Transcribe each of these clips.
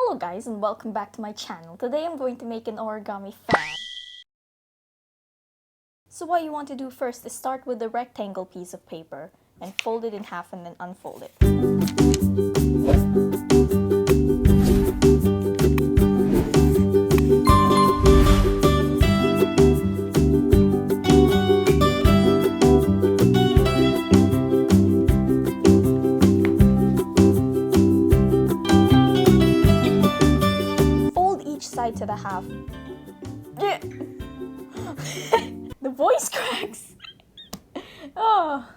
Hello guys and welcome back to my channel. Today I'm going to make an origami fan. So what you want to do first is start with the rectangle piece of paper and fold it in half and then unfold it. Side to the half. The voice cracks. Oh.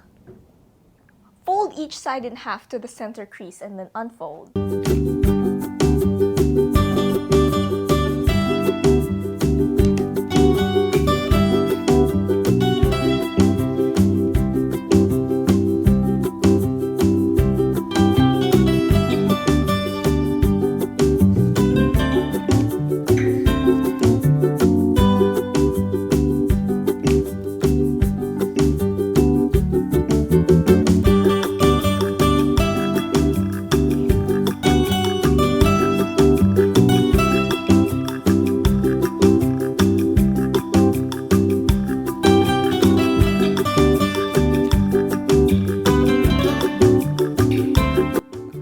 Fold each side in half to the center crease and then unfold.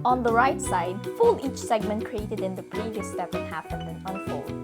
On the right side, fold each segment created in the previous step in half and then unfold.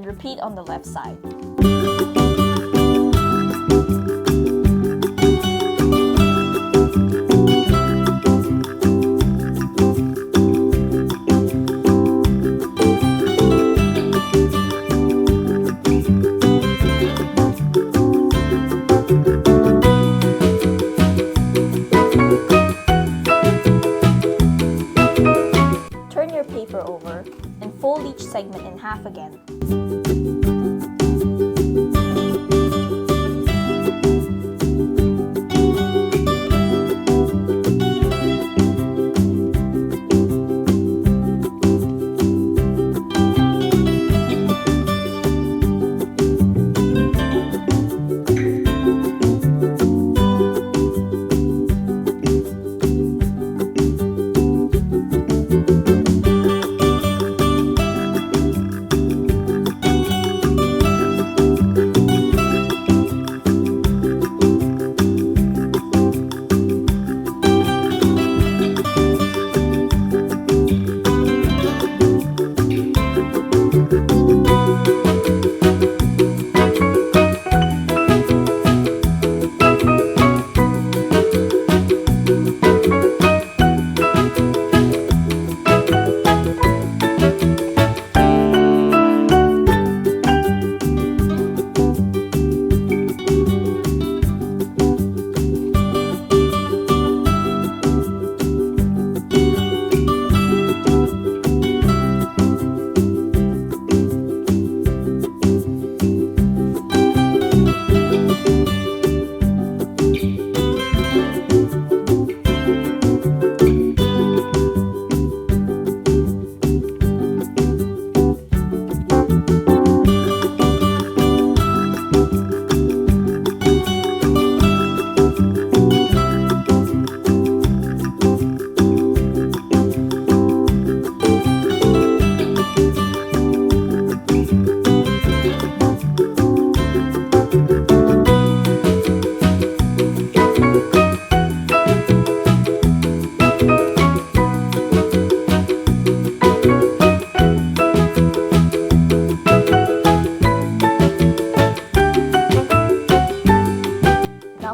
Repeat on the left side. Turn your paper over and fold each segment in half again.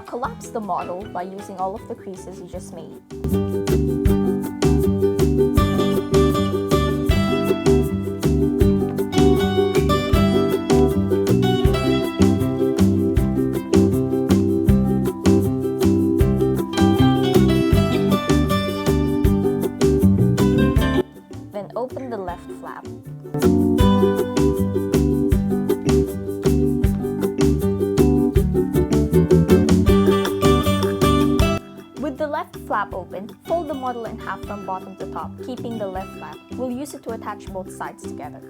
Collapse the model by using all of the creases you just made. model in half from bottom to top, keeping the left flap. We'll use it to attach both sides together.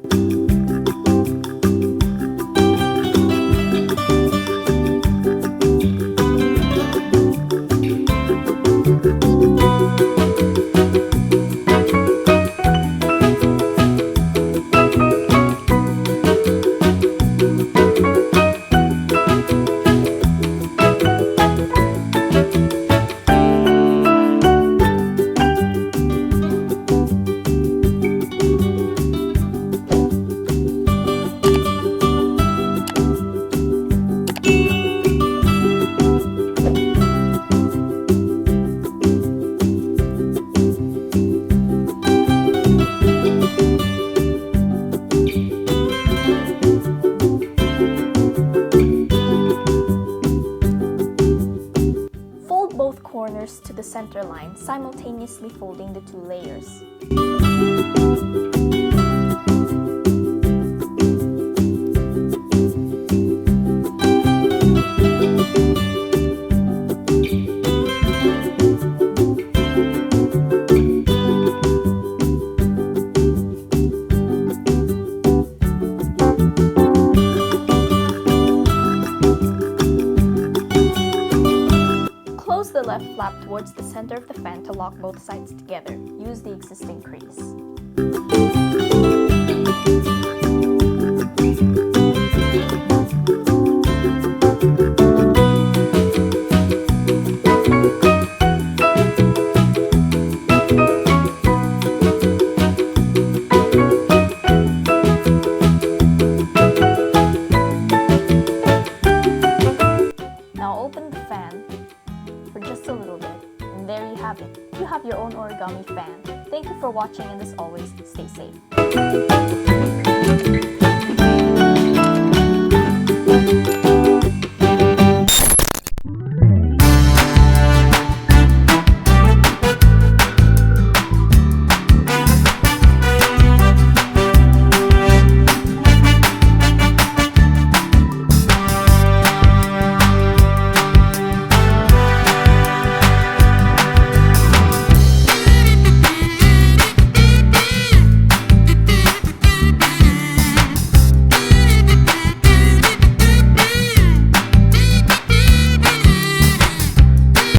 Both corners to the center line, simultaneously folding the two layers. Close the left flap towards the center of the fan to lock both sides together. Use the existing crease. Now open the fan for just a little bit, and there you have it. You have your own origami fan. Thank you for watching, and as always, stay safe.